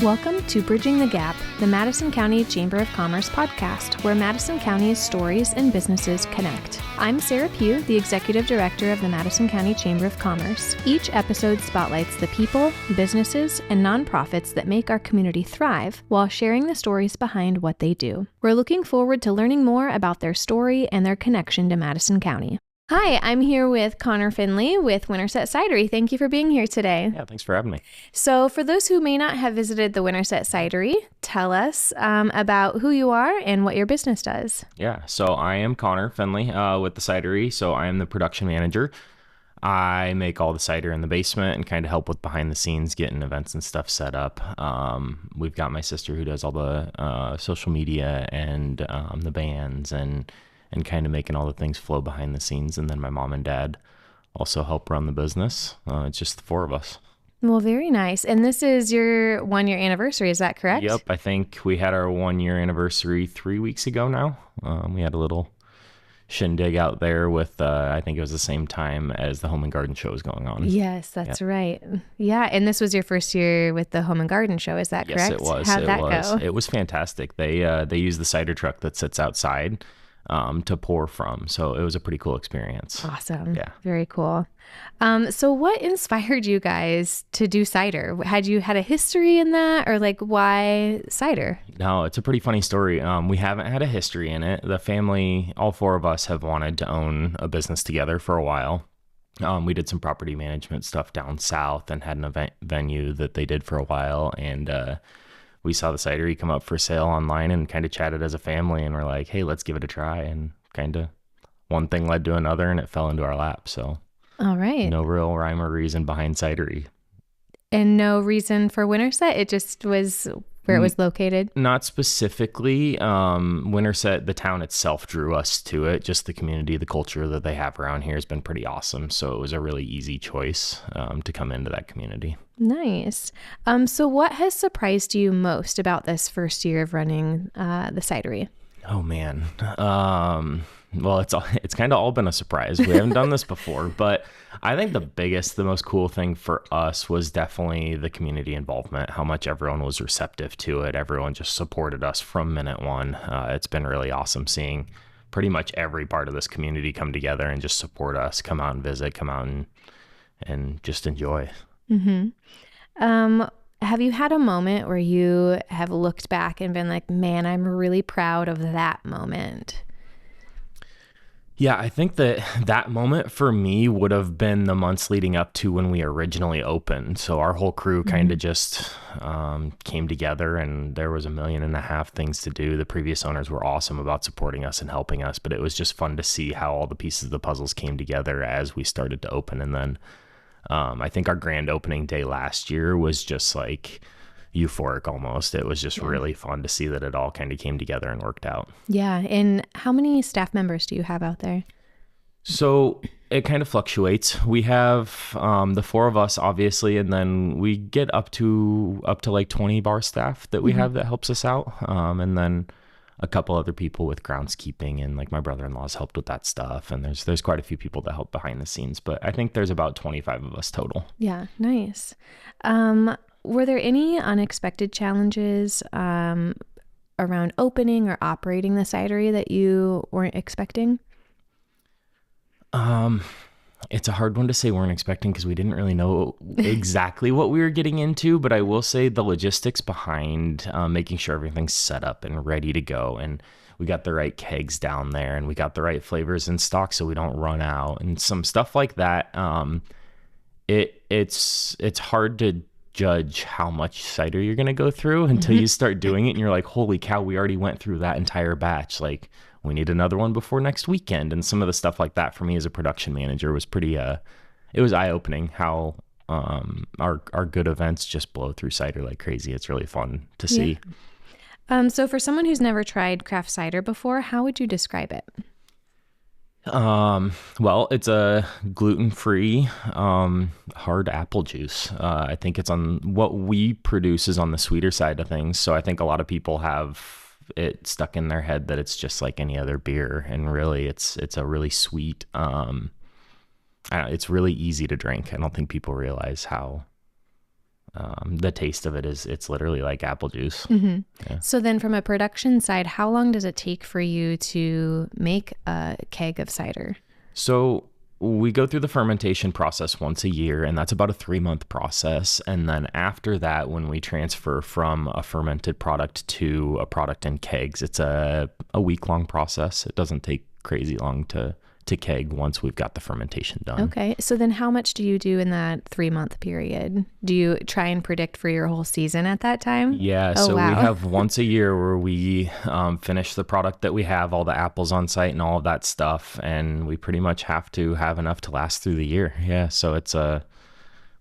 Welcome to Bridging the Gap, the Madison County Chamber of Commerce podcast, where Madison County's stories and businesses connect. I'm Sarah Pugh, the Executive Director of the Madison County Chamber of Commerce. Each episode spotlights the people, businesses, and nonprofits that make our community thrive while sharing the stories behind what they do. We're looking forward to learning more about their story and their connection to Madison County. Hi, I'm here with Connor Finley with Winterset Cidery. Thank you for being here today. Yeah, thanks for having me. So for those who may not have visited the Winterset Cidery, tell us about who you are and what your business does. Yeah, so I am Connor Finley with the cidery. So I am the production manager. I make all the cider in the basement and kind of help with behind the scenes, getting events and stuff set up. We've got my sister who does all the social media and the bands and kind of making all the things flow behind the scenes. And then my mom and dad also help run the business. It's just the four of us. Well, very nice. And this is your 1-year anniversary, is that correct? Yep. I think we had our 1-year anniversary 3 weeks ago now. We had a little shindig out there with, I think it was the same time as the Home and Garden Show was going on. Yes, that's right. Yeah. And this was your first year with the Home and Garden Show, is that correct? Yes, it was. How'd that go? It was fantastic. They use the cider truck that sits outside to pour from. So it was a pretty cool experience. Awesome. Yeah. Very cool. So what inspired you guys to do cider? Had you had a history in that, or like why cider? No, it's a pretty funny story. We haven't had a history in it. The family, all four of us have wanted to own a business together for a while. We did some property management stuff down south and had an event venue that they did for a while. And, we saw the cidery come up for sale online and kind of chatted as a family, and we're like, hey, let's give it a try. And kind of one thing led to another and it fell into our lap. So all right. No real rhyme or reason behind cidery. And no reason for Winterset? It just was where it was located? Not specifically. Winterset, the town itself drew us to it. Just the community, the culture that they have around here has been pretty awesome. So it was a really easy choice to come into that community. Nice. So what has surprised you most about this first year of running the cidery? Oh, man. Well, it's kind of all been a surprise. We haven't done this before, but I think the most cool thing for us was definitely the community involvement, how much everyone was receptive to it. Everyone just supported us from minute one. It's been really awesome seeing pretty much every part of this community come together and just support us, come out and visit, come out and just enjoy. Mm-hmm. Have you had a moment where you have looked back and been like, man, I'm really proud of that moment? Yeah, I think that moment for me would have been the months leading up to when we originally opened. So our whole crew kind of just came together, and there was 1.5 million things to do. The previous owners were awesome about supporting us and helping us, but it was just fun to see how all the pieces of the puzzles came together as we started to open. And then I think our grand opening day last year was just like euphoric almost. It was just really fun to see that it all kind of came together and worked out. Yeah. And how many staff members do you have out there? So it kind of fluctuates. We have the four of us, obviously, and then we get up to like 20 bar staff that we have that helps us out. And then a couple other people with groundskeeping, and like my brother-in-law's helped with that stuff. And there's quite a few people that help behind the scenes, but I think there's about 25 of us total. Yeah. Nice. Were there any unexpected challenges around opening or operating the cidery that you weren't expecting? It's a hard one to say weren't expecting because we didn't really know exactly what we were getting into, but I will say the logistics behind making sure everything's set up and ready to go, and we got the right kegs down there, and we got the right flavors in stock so we don't run out, and some stuff like that. It's hard to judge how much cider you're going to go through until you start doing it, and you're like, holy cow, we already went through that entire batch. Like, we need another one before next weekend. And some of the stuff like that for me as a production manager was pretty, it was eye-opening how our good events just blow through cider like crazy. It's really fun to see. So for someone who's never tried craft cider before, how would you describe it? Well, it's a gluten-free, hard apple juice. I think it's on what we produce is on the sweeter side of things. So I think a lot of people have it stuck in their head that it's just like any other beer. And really it's a really sweet, it's really easy to drink. I don't think people realize how the taste of it it's literally like apple juice. Yeah. So then from a production side, how long does it take for you to make a keg of cider? So we go through the fermentation process once a year, and that's about a 3-month process. And then after that, when we transfer from a fermented product to a product in kegs, it's a week-long process. It doesn't take crazy long to keg once we've got the fermentation done. Okay. So then how much do you do in that 3-month period? Do you try and predict for your whole season at that time? Yeah. Oh, so wow. we have once a year where we finish the product that we have, all the apples on site and all of that stuff. And we pretty much have to have enough to last through the year. Yeah. So it's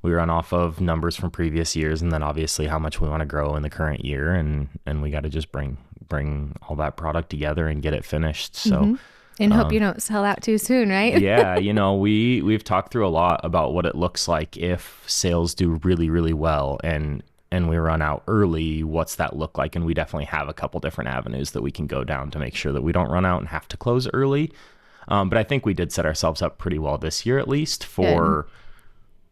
we run off of numbers from previous years, and then obviously how much we want to grow in the current year. And we got to just bring all that product together and get it finished. So And hope you don't sell out too soon, right? yeah, we've talked through a lot about what it looks like if sales do really, really well and we run out early. What's that look like? And we definitely have a couple different avenues that we can go down to make sure that we don't run out and have to close early. But I think we did set ourselves up pretty well this year, at least, for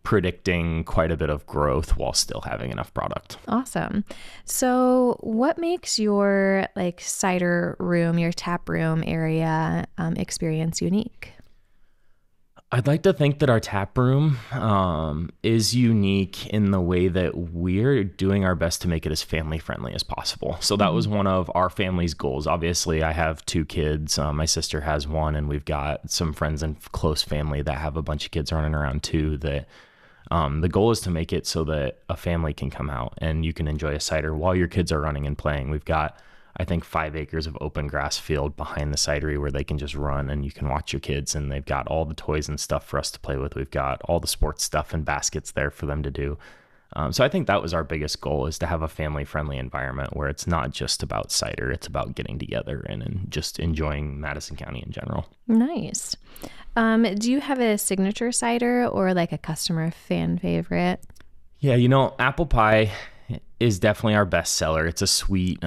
predicting quite a bit of growth while still having enough product. Awesome. So what makes your cider room, your tap room area experience unique? I'd like to think that our tap room is unique in the way that we're doing our best to make it as family friendly as possible. So that was one of our family's goals. Obviously, I have 2 kids. My sister has 1, and we've got some friends and close family that have a bunch of kids running around too. That the goal is to make it so that a family can come out and you can enjoy a cider while your kids are running and playing. We've got, I think, 5 acres of open grass field behind the cidery where they can just run and you can watch your kids, and they've got all the toys and stuff for us to play with. We've got all the sports stuff and baskets there for them to do. So I think that was our biggest goal, is to have a family-friendly environment where it's not just about cider, it's about getting together and just enjoying Madison County in general. Nice. Do you have a signature cider or a customer fan favorite? Yeah, apple pie is definitely our best seller. It's a sweet,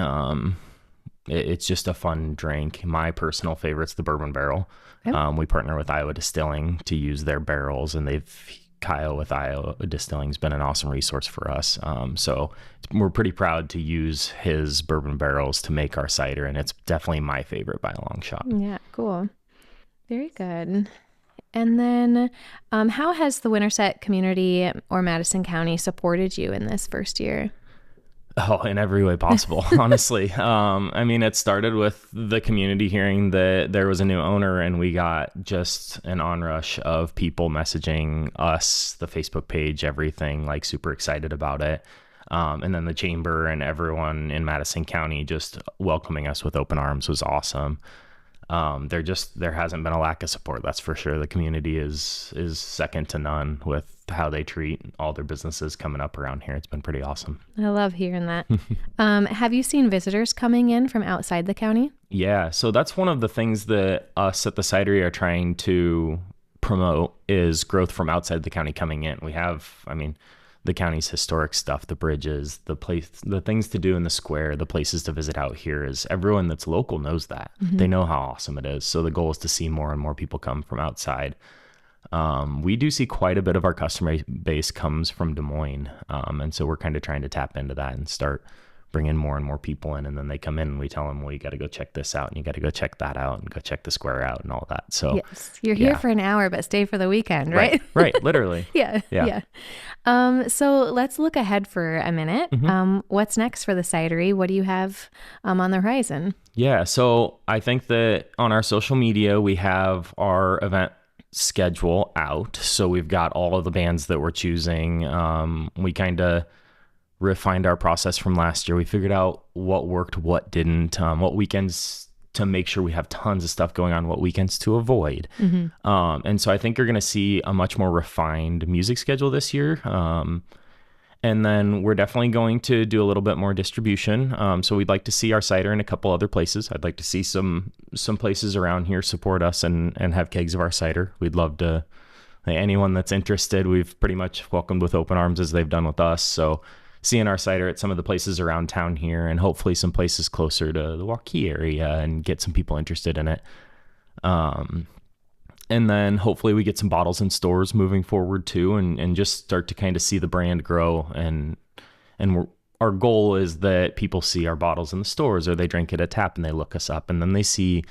it's just a fun drink. My personal favorite's the bourbon barrel. Okay. We partner with Iowa Distilling to use their barrels, and Kyle with Iowa Distilling has been an awesome resource for us. So we're pretty proud to use his bourbon barrels to make our cider, and it's definitely my favorite by a long shot. Yeah, cool. Very good. And then how has the Winterset community or Madison County supported you in this first year? Oh, in every way possible, honestly. It started with the community hearing that there was a new owner, and we got just an onrush of people messaging us, the Facebook page, everything, super excited about it. And then the chamber and everyone in Madison County just welcoming us with open arms was awesome. There hasn't been a lack of support, that's for sure. The community is second to none with how they treat all their businesses coming up around here. It's been pretty awesome. I love hearing that. Have you seen visitors coming in from outside the county? Yeah, so that's one of the things that us at the cidery are trying to promote, is growth from outside the county coming in. We have, the county's historic stuff, the bridges, the things to do in the square, the places to visit out here. Is everyone that's local knows that. They know how awesome it is. So the goal is to see more and more people come from outside. We do see quite a bit of our customer base comes from Des Moines. And so we're kind of trying to tap into that and start bringing more and more people in. And then they come in and we tell them, well, you got to go check this out and you got to go check that out and go check the square out and all that. So yes, you're here for an hour, but stay for the weekend, right? Right. Literally. Yeah. So let's look ahead for a minute. What's next for the cidery? What do you have on the horizon? Yeah. So I think that on our social media, we have our event schedule out. So we've got all of the bands that we're choosing. We kind of refined our process from last year. We figured out what worked, what didn't, what weekends to make sure we have tons of stuff going on, what weekends to avoid. And so I think you're going to see a much more refined music schedule this year. And then we're definitely going to do a little bit more distribution. So we'd like to see our cider in a couple other places. I'd like to see some places around here support us and have kegs of our cider. We'd love to, anyone that's interested, we've pretty much welcomed with open arms as they've done with us. So seeing our cider at some of the places around town here, and hopefully some places closer to the Waukee area, and get some people interested in it. And then hopefully we get some bottles in stores moving forward too, and just start to kind of see the brand grow and And our goal is that people see our bottles in the stores, or they drink at a tap and they look us up, and then they see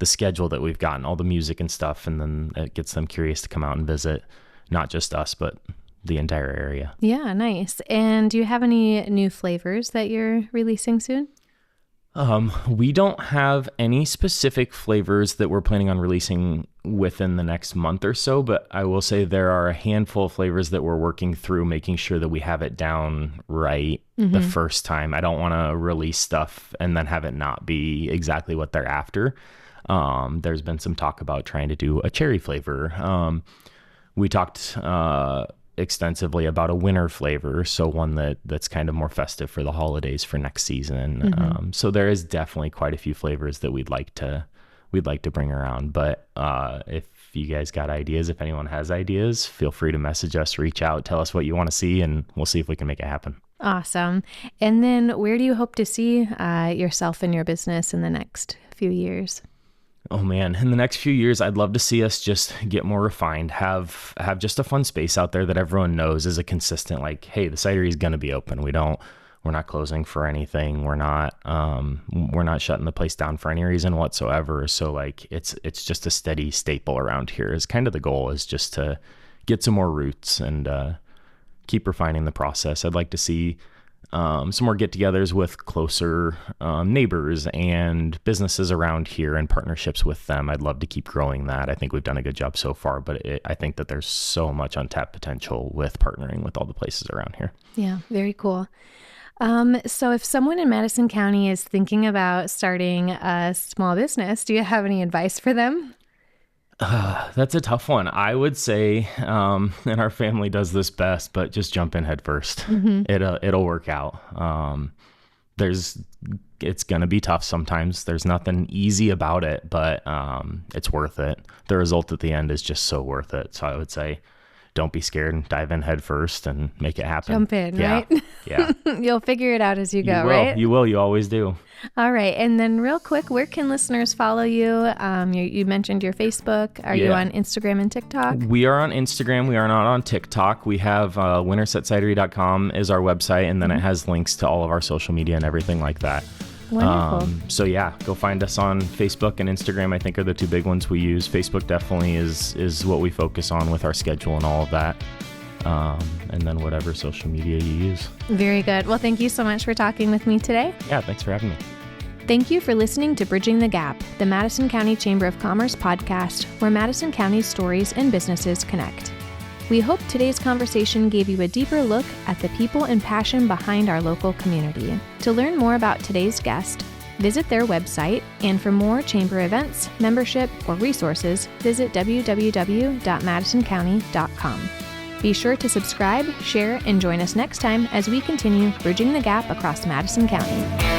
the schedule that we've gotten, all the music and stuff, and then it gets them curious to come out and visit, not just us, but the entire area. Yeah, nice. And do you have any new flavors that you're releasing soon? We don't have any specific flavors that we're planning on releasing within the next month or so, but I will say there are a handful of flavors that we're working through, making sure that we have it down right the first time. I don't want to release stuff and then have it not be exactly what they're after. There's been some talk about trying to do a cherry flavor. We talked extensively about a winter flavor, so one that's kind of more festive for the holidays for next season. So there is definitely quite a few flavors that we'd like to bring around. But if you guys got ideas, if anyone has ideas, feel free to message us, reach out, tell us what you want to see, and we'll see if we can make it happen. Awesome. And then where do you hope to see yourself and your business in the next few years? Oh man, in the next few years, I'd love to see us just get more refined, have just a fun space out there that everyone knows is a consistent, like, hey, the cidery is going to be open. We're not closing for anything. We're not shutting the place down for any reason whatsoever. So like, it's just a steady staple around here is kind of the goal, is just to get some more roots and keep refining the process. I'd like to see some more get-togethers with closer neighbors and businesses around here and partnerships with them. I'd love to keep growing that. I think we've done a good job so far, but I think that there's so much untapped potential with partnering with all the places around here. Yeah, very cool. So if someone in Madison County is thinking about starting a small business, do you have any advice for them? That's a tough one. I would say, and our family does this best, but just jump in head first. It'll work out. It's going to be tough sometimes. There's nothing easy about it, but it's worth it. The result at the end is just so worth it. So I would say, don't be scared and dive in head first and make it happen. Jump in, right? Yeah. You'll figure it out as you go, right? You will. You always do. All right. And then real quick, where can listeners follow you? You mentioned your Facebook. Are you on Instagram and TikTok? We are on Instagram. We are not on TikTok. We have wintersetcidery.com is our website, and then it has links to all of our social media and everything like that. Wonderful. So yeah, go find us on Facebook and Instagram, I think, are the two big ones we use. Facebook definitely is what we focus on with our schedule and all of that. And then whatever social media you use. Very good. Well, thank you so much for talking with me today. Yeah, thanks for having me. Thank you for listening to Bridging the Gap, the Madison County Chamber of Commerce podcast, where Madison County's stories and businesses connect. We hope today's conversation gave you a deeper look at the people and passion behind our local community. To learn more about today's guest, visit their website, and for more chamber events, membership, or resources, visit www.madisoncounty.com. Be sure to subscribe, share, and join us next time as we continue bridging the gap across Madison County.